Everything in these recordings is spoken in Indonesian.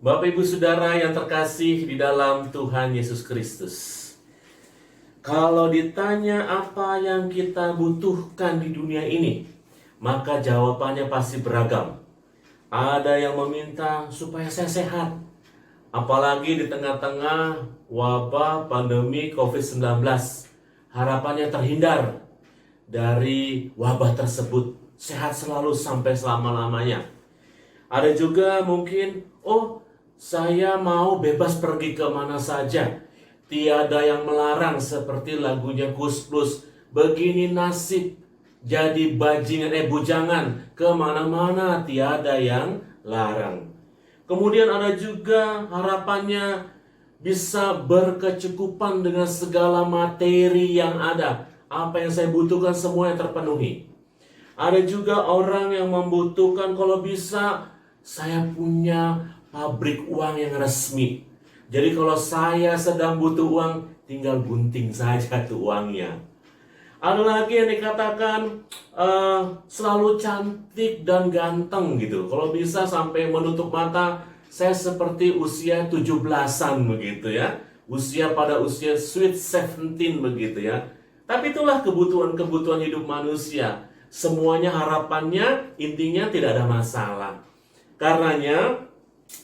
Bapak Ibu Saudara yang terkasih di dalam Tuhan Yesus Kristus. Kalau ditanya apa yang kita butuhkan di dunia ini, maka jawabannya pasti beragam. Ada yang meminta supaya saya sehat, apalagi di tengah-tengah wabah pandemi COVID-19. Harapannya terhindar dari wabah tersebut, sehat selalu sampai selama-lamanya. Ada juga mungkin, saya mau bebas pergi kemana saja. Tiada yang melarang, seperti lagunya Gus Plus. Begini nasib, jadi bujangan. Kemana-mana tiada yang larang. Kemudian ada juga harapannya bisa berkecukupan dengan segala materi yang ada. Apa yang saya butuhkan semuanya terpenuhi. Ada juga orang yang membutuhkan kalau bisa saya punya pabrik uang yang resmi. Jadi kalau saya sedang butuh uang, tinggal gunting saja tuh uangnya. Ada lagi yang dikatakan selalu cantik dan ganteng gitu. Kalau bisa sampai menutup mata, saya seperti usia 17-an begitu ya. Pada usia sweet 17 begitu ya. Tapi itulah kebutuhan-kebutuhan hidup manusia. Semuanya harapannya intinya tidak ada masalah. Karenanya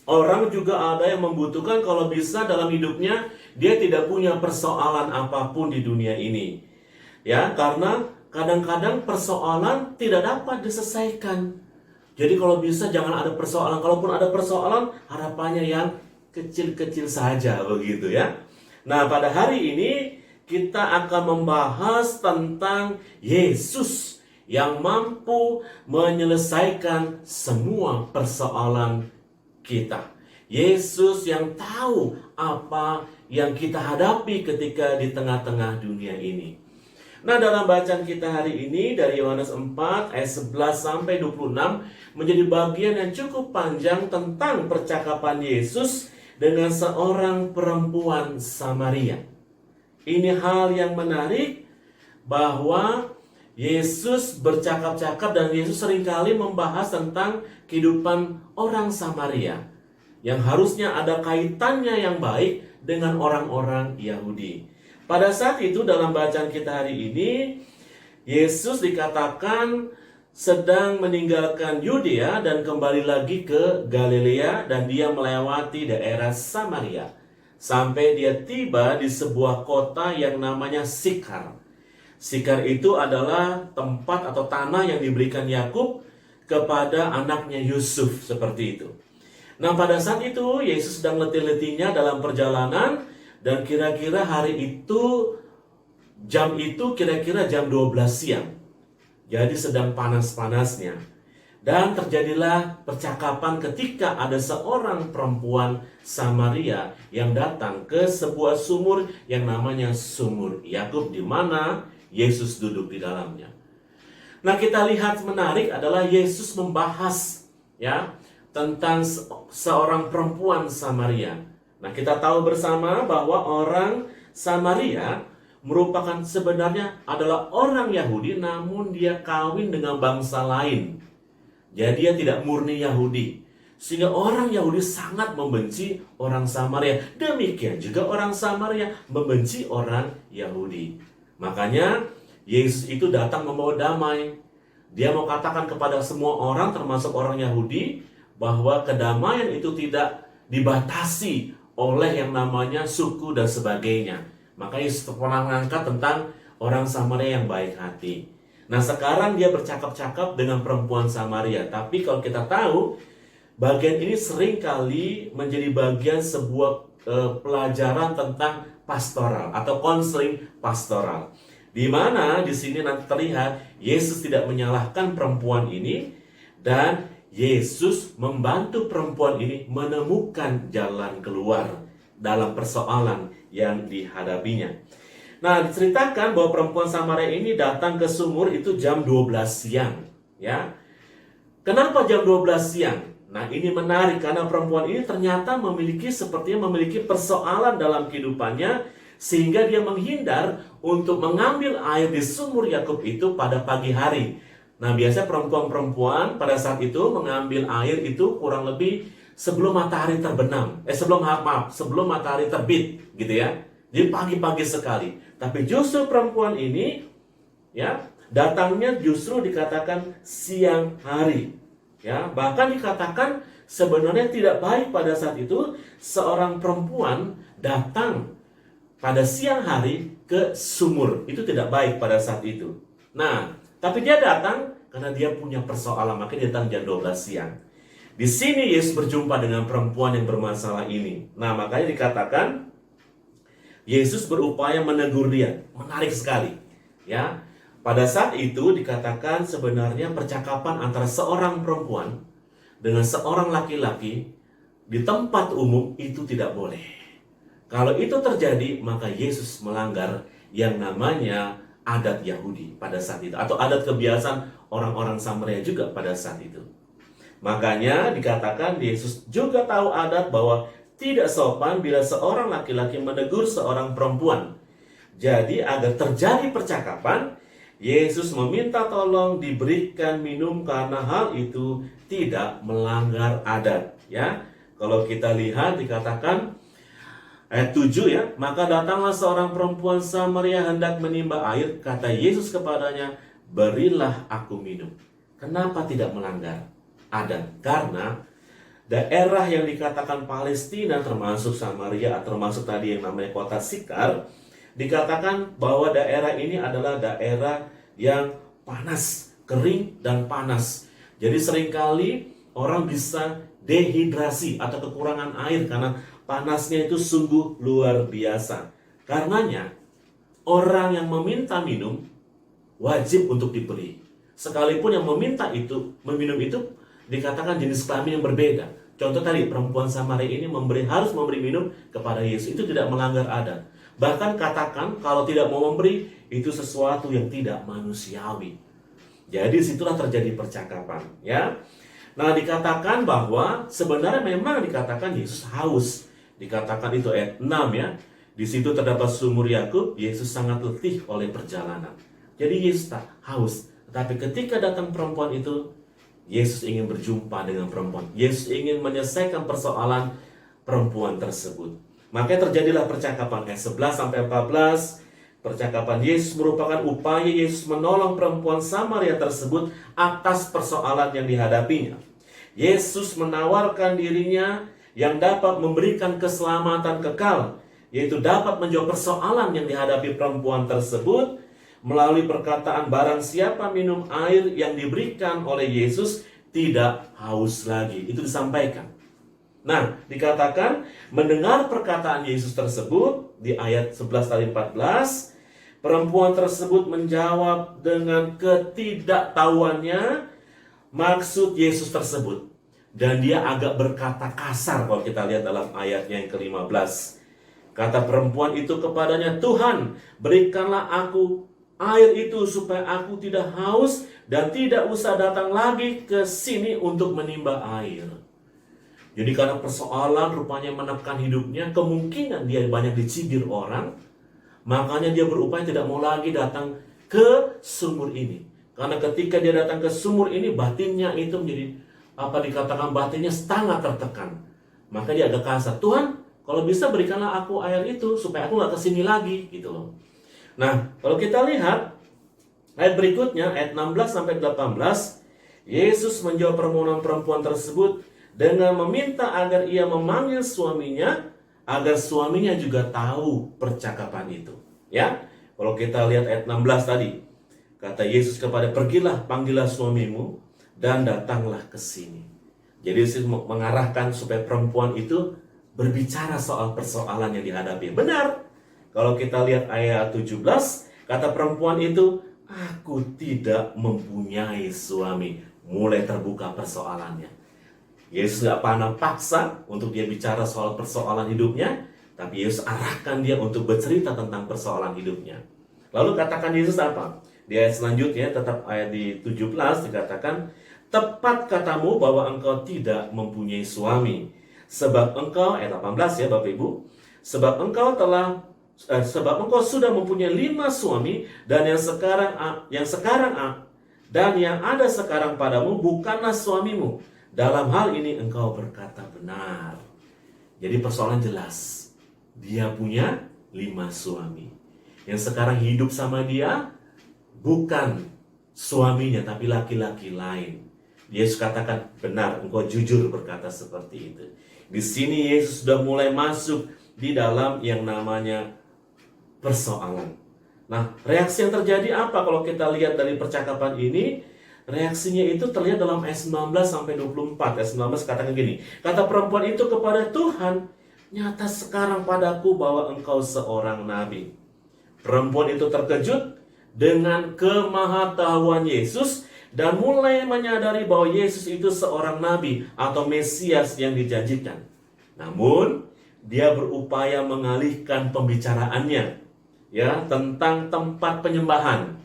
orang juga ada yang membutuhkan kalau bisa dalam hidupnya dia tidak punya persoalan apapun di dunia ini. Ya, karena kadang-kadang persoalan tidak dapat diselesaikan. Jadi kalau bisa jangan ada persoalan. Kalaupun ada persoalan, harapannya yang kecil-kecil saja begitu ya. Nah, pada hari ini kita akan membahas tentang Yesus yang mampu menyelesaikan semua persoalan kita. Yesus yang tahu apa yang kita hadapi ketika di tengah-tengah dunia ini. Nah, dalam bacaan kita hari ini dari Yohanes 4 ayat 11 sampai 26 menjadi bagian yang cukup panjang tentang percakapan Yesus dengan seorang perempuan Samaria. Ini hal yang menarik bahwa Yesus bercakap-cakap dan Yesus seringkali membahas tentang kehidupan orang Samaria yang harusnya ada kaitannya yang baik dengan orang-orang Yahudi. Pada saat itu dalam bacaan kita hari ini, Yesus dikatakan sedang meninggalkan Yudea dan kembali lagi ke Galilea, dan dia melewati daerah Samaria sampai dia tiba di sebuah kota yang namanya Sikhar. Sikhar itu adalah tempat atau tanah yang diberikan Yakub kepada anaknya Yusuf, seperti itu. Nah, pada saat itu Yesus sedang letih-letihnya dalam perjalanan, dan kira-kira hari itu jam itu kira-kira jam 12 siang. Jadi sedang panas-panasnya. Dan terjadilah percakapan ketika ada seorang perempuan Samaria yang datang ke sebuah sumur yang namanya Sumur Yakub, di mana Yesus duduk di dalamnya. Nah, kita lihat menarik adalah Yesus membahas ya tentang seorang perempuan Samaria. Nah, kita tahu bersama bahwa orang Samaria merupakan sebenarnya adalah orang Yahudi, namun dia kawin dengan bangsa lain. Jadi dia tidak murni Yahudi. Sehingga orang Yahudi sangat membenci orang Samaria. Demikian juga orang Samaria membenci orang Yahudi. Makanya Yesus itu datang membawa damai. Dia mau katakan kepada semua orang, termasuk orang Yahudi, bahwa kedamaian itu tidak dibatasi oleh yang namanya suku dan sebagainya. Maka Yesus pernah mengangkat tentang orang Samaria yang baik hati. Nah, sekarang dia bercakap-cakap dengan perempuan Samaria. Tapi kalau kita tahu, bagian ini seringkali menjadi bagian sebuah pelajaran tentang pastoral atau konseling pastoral, di mana di sini nanti terlihat Yesus tidak menyalahkan perempuan ini, dan Yesus membantu perempuan ini menemukan jalan keluar dalam persoalan yang dihadapinya. Nah, diceritakan bahwa perempuan Samaria ini datang ke sumur itu jam 12 siang, ya. Kenapa jam 12 siang? Nah, ini menarik karena perempuan ini ternyata sepertinya memiliki persoalan dalam kehidupannya, sehingga dia menghindar untuk mengambil air di sumur Yakub itu pada pagi hari. Nah, biasanya perempuan-perempuan pada saat itu mengambil air itu kurang lebih sebelum matahari terbenam. Sebelum matahari terbit, gitu ya. Jadi pagi-pagi sekali. Tapi justru perempuan ini, ya, datangnya justru dikatakan siang hari. Ya, bahkan dikatakan sebenarnya tidak baik pada saat itu seorang perempuan datang pada siang hari ke sumur. Itu tidak baik pada saat itu. Nah, tapi dia datang karena dia punya persoalan, makanya dia datang jam 12 siang. Di sini Yesus berjumpa dengan perempuan yang bermasalah ini. Nah, makanya dikatakan Yesus berupaya menegur dia. Menarik sekali. Ya, pada saat itu dikatakan sebenarnya percakapan antara seorang perempuan dengan seorang laki-laki di tempat umum itu tidak boleh. Kalau itu terjadi, maka Yesus melanggar yang namanya adat Yahudi pada saat itu, atau adat kebiasaan orang-orang Samaria juga pada saat itu. Makanya dikatakan Yesus juga tahu adat bahwa tidak sopan bila seorang laki-laki menegur seorang perempuan. Jadi agar terjadi percakapan, Yesus meminta tolong diberikan minum karena hal itu tidak melanggar adat. Ya, kalau kita lihat dikatakan ayat 7 ya, maka datanglah seorang perempuan Samaria hendak menimba air, kata Yesus kepadanya, berilah aku minum. Kenapa tidak melanggar adat? Karena daerah yang dikatakan Palestina termasuk Samaria, termasuk tadi yang namanya kota Sikar, dikatakan bahwa daerah ini adalah daerah yang panas, kering dan panas. Jadi seringkali orang bisa dehidrasi atau kekurangan air karena panasnya itu sungguh luar biasa. Karenanya orang yang meminta minum wajib untuk diberi. Sekalipun yang meminta itu, meminum itu dikatakan jenis kelamin yang berbeda. Contoh tadi perempuan Samaria ini harus memberi minum kepada Yesus, itu tidak melanggar adat. Bahkan katakan kalau tidak mau memberi itu sesuatu yang tidak manusiawi. Jadi situlah terjadi percakapan, ya. Nah, dikatakan bahwa sebenarnya memang dikatakan Yesus haus. Dikatakan itu ayat 6 ya. Di situ terdapat sumur Yakub, Yesus sangat letih oleh perjalanan. Jadi Yesus tak haus. Tetapi ketika datang perempuan itu, Yesus ingin berjumpa dengan perempuan. Yesus ingin menyelesaikan persoalan perempuan tersebut. Makanya terjadilah percakapan ayat 11 sampai 14. Percakapan Yesus merupakan upaya Yesus menolong perempuan Samaria tersebut atas persoalan yang dihadapinya. Yesus menawarkan dirinya yang dapat memberikan keselamatan kekal, yaitu dapat menjawab persoalan yang dihadapi perempuan tersebut melalui perkataan barang siapa minum air yang diberikan oleh Yesus tidak haus lagi. Itu disampaikan. Nah, dikatakan mendengar perkataan Yesus tersebut di ayat 11 tadi 14, perempuan tersebut menjawab dengan ketidaktahuannya maksud Yesus tersebut. Dan dia agak berkata kasar kalau kita lihat dalam ayatnya yang ke-15. Kata perempuan itu kepadanya, Tuhan, berikanlah aku air itu supaya aku tidak haus dan tidak usah datang lagi ke sini untuk menimba air. Jadi karena persoalan rupanya menekan hidupnya, kemungkinan dia banyak dicibir orang, makanya dia berupaya tidak mau lagi datang ke sumur ini. Karena ketika dia datang ke sumur ini, batinnya itu menjadi, dikatakan batinnya sangat tertekan. Maka dia agak kasar, Tuhan, kalau bisa berikanlah aku air itu supaya aku nggak kesini lagi, gitu loh. Nah, kalau kita lihat ayat berikutnya, ayat 16 sampai 18, Yesus menjawab permohonan perempuan tersebut dengan meminta agar ia memanggil suaminya, agar suaminya juga tahu percakapan itu. Ya, kalau kita lihat ayat 16 tadi, kata Yesus kepada, pergilah, panggillah suamimu dan datanglah ke sini. Jadi Yesus mengarahkan supaya perempuan itu berbicara soal persoalan yang dihadapi. Benar. Kalau kita lihat ayat 17, kata perempuan itu, aku tidak mempunyai suami. Mulai terbuka persoalannya. Yesus gak pernah paksa untuk dia bicara soal persoalan hidupnya, tapi Yesus arahkan dia untuk bercerita tentang persoalan hidupnya. Lalu katakan Yesus apa? Di ayat selanjutnya, tetap ayat di 17 dikatakan, tepat katamu bahwa engkau tidak mempunyai suami. Sebab engkau, ayat 18 ya Bapak Ibu, sebab engkau sudah mempunyai 5 suami, dan yang sekarang dan yang ada sekarang padamu bukanlah suamimu. dalam hal ini engkau berkata benar. Jadi persoalan jelas. Dia punya 5 suami. Yang sekarang hidup sama dia bukan suaminya, tapi laki-laki lain. Yesus katakan, benar, engkau jujur berkata seperti itu. Di sini Yesus sudah mulai masuk di dalam yang namanya persoalan. Nah, reaksi yang terjadi apa kalau kita lihat dari percakapan ini? Reaksinya itu terlihat dalam ayat 19 sampai 24. Ayat 19 katakan gini, kata perempuan itu kepada Tuhan, nyata sekarang padaku bahwa engkau seorang nabi. Perempuan itu terkejut dengan kemahatauan Yesus dan mulai menyadari bahwa Yesus itu seorang nabi atau Mesias yang dijanjikan. Namun, dia berupaya mengalihkan pembicaraannya ya tentang tempat penyembahan.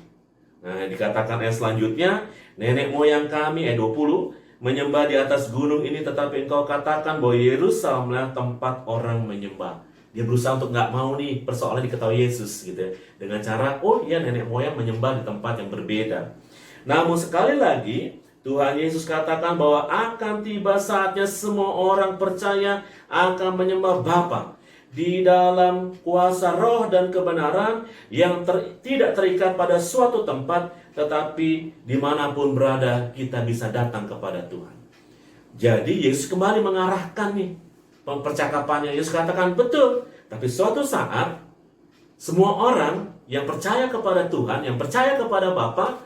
Nah, dikatakan ayat selanjutnya, nenek moyang kami, ayat 20, menyembah di atas gunung ini, tetapi engkau katakan bahwa Yerusalemlah tempat orang menyembah. Dia berusaha untuk nggak mau nih persoalan diketahui Yesus gitu ya. Dengan cara, oh iya nenek moyang menyembah di tempat yang berbeda. Namun sekali lagi, Tuhan Yesus katakan bahwa akan tiba saatnya semua orang percaya akan menyembah Bapa di dalam kuasa roh dan kebenaran yang tidak terikat pada suatu tempat, tetapi dimanapun berada kita bisa datang kepada Tuhan. Jadi Yesus kembali mengarahkan nih percakapannya. Yesus katakan betul, tapi suatu saat semua orang yang percaya kepada Tuhan, yang percaya kepada Bapa,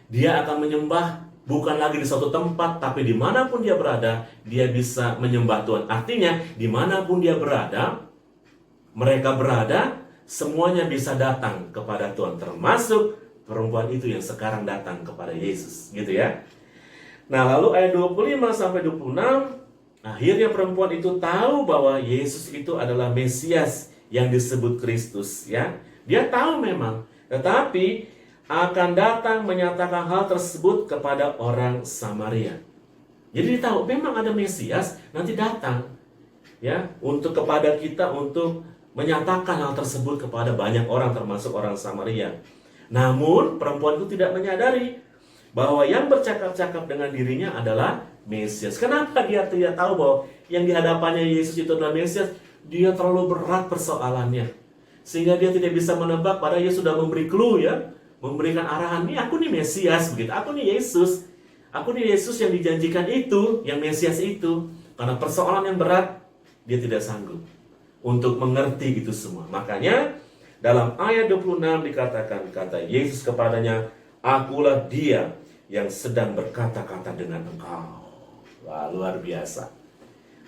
dia akan menyembah bukan lagi di suatu tempat, tapi dimanapun dia berada, dia bisa menyembah Tuhan. Artinya dimanapun dia berada, mereka berada, semuanya bisa datang kepada Tuhan, termasuk perempuan itu yang sekarang datang kepada Yesus, gitu ya. Nah, lalu ayat 25 sampai 26, akhirnya perempuan itu tahu bahwa Yesus itu adalah Mesias yang disebut Kristus, ya. Dia tahu memang, tetapi akan datang menyatakan hal tersebut kepada orang Samaria. Jadi dia tahu memang ada Mesias nanti datang, ya, untuk kepada kita untuk menyatakan hal tersebut kepada banyak orang, termasuk orang Samaria. Namun perempuan itu tidak menyadari bahwa yang bercakap-cakap dengan dirinya adalah Mesias. Kenapa dia tidak tahu bahwa yang di hadapannya Yesus itu adalah Mesias? Dia terlalu berat persoalannya, sehingga dia tidak bisa menebak. Padahal Yesus sudah memberi clue, ya, memberikan arahan. Nih aku nih Mesias, begitu. Aku nih Yesus. Aku nih Yesus yang dijanjikan itu, yang Mesias itu. Karena persoalan yang berat, dia tidak sanggup untuk mengerti itu semua. Makanya dalam ayat 26 dikatakan, kata Yesus kepadanya, akulah dia yang sedang berkata-kata dengan engkau. Wah, luar biasa.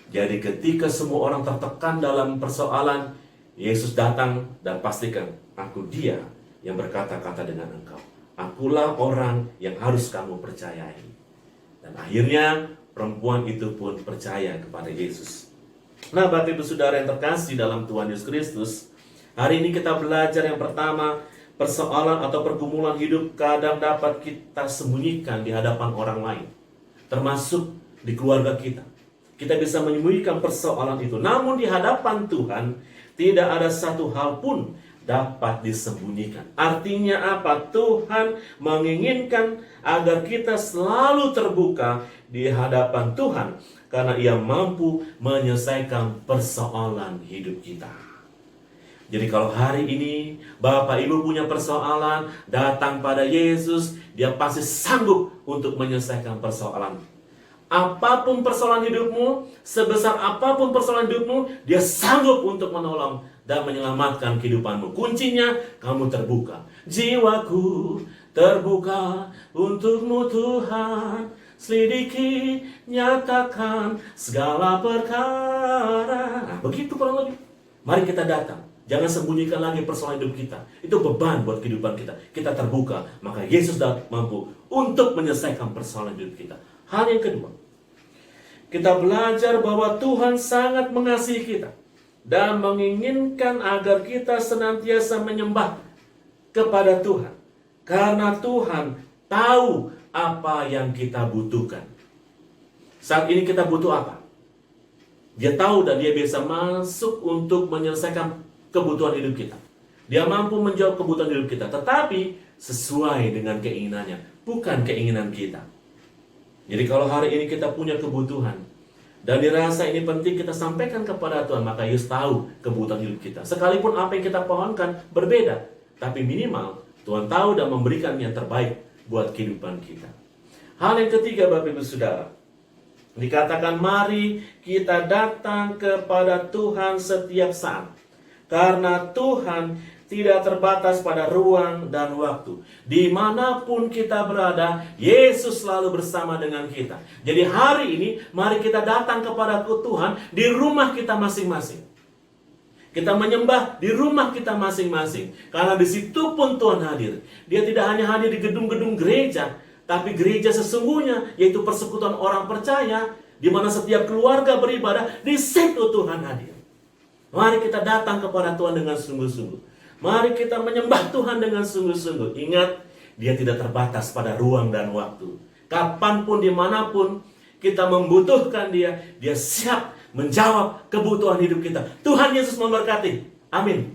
Jadi ketika semua orang tertekan dalam persoalan, Yesus datang dan pastikan, aku dia yang berkata-kata dengan engkau. Akulah orang yang harus kamu percayai. Dan akhirnya perempuan itu pun percaya kepada Yesus. Nah, Bapak Ibu Saudara yang terkasih dalam Tuhan Yesus Kristus, hari ini kita belajar yang pertama, persoalan atau pergumulan hidup kadang dapat kita sembunyikan di hadapan orang lain, termasuk di keluarga kita. Kita bisa menyembunyikan persoalan itu, namun di hadapan Tuhan tidak ada satu hal pun dapat disembunyikan. Artinya apa? Tuhan menginginkan agar kita selalu terbuka di hadapan Tuhan, karena Ia mampu menyelesaikan persoalan hidup kita. Jadi kalau hari ini Bapak Ibu punya persoalan, datang pada Yesus, Dia pasti sanggup untuk menyelesaikan persoalan. Apapun persoalan hidupmu, sebesar apapun persoalan hidupmu, Dia sanggup untuk menolong dan menyelamatkan kehidupanmu. Kuncinya, kamu terbuka. Jiwaku terbuka untukmu Tuhan, selidiki, nyatakan segala perkara. Nah, begitu kurang lebih. Mari kita datang. Jangan sembunyikan lagi persoalan hidup kita. Itu beban buat kehidupan kita. Kita terbuka, maka Yesus mampu untuk menyelesaikan persoalan hidup kita. Hal yang kedua, kita belajar bahwa Tuhan sangat mengasihi kita dan menginginkan agar kita senantiasa menyembah kepada Tuhan. Karena Tuhan tahu apa yang kita butuhkan. Saat ini kita butuh apa? Dia tahu dan Dia bisa masuk untuk menyelesaikan kebutuhan hidup kita. Dia mampu menjawab kebutuhan hidup kita, tetapi sesuai dengan keinginannya, bukan keinginan kita. Jadi kalau hari ini kita punya kebutuhan dan dirasa ini penting, kita sampaikan kepada Tuhan, maka Yesus tahu kebutuhan hidup kita. Sekalipun apa yang kita pohonkan berbeda, tapi minimal Tuhan tahu dan memberikan yang terbaik buat kehidupan kita. Hal yang ketiga, Bapak Ibu Saudara, dikatakan mari kita datang kepada Tuhan setiap saat. Karena Tuhan tidak terbatas pada ruang dan waktu. Dimanapun kita berada, Yesus selalu bersama dengan kita. Jadi hari ini, mari kita datang kepada Tuhan di rumah kita masing-masing. Kita menyembah di rumah kita masing-masing. Karena di situ pun Tuhan hadir. Dia tidak hanya hadir di gedung-gedung gereja, tapi gereja sesungguhnya, yaitu persekutuan orang percaya, di mana setiap keluarga beribadah, di situ Tuhan hadir. Mari kita datang kepada Tuhan dengan sungguh-sungguh. Mari kita menyembah Tuhan dengan sungguh-sungguh. Ingat, Dia tidak terbatas pada ruang dan waktu. Kapanpun, dimanapun kita membutuhkan Dia, Dia siap menjawab kebutuhan hidup kita. Tuhan Yesus memberkati. Amin.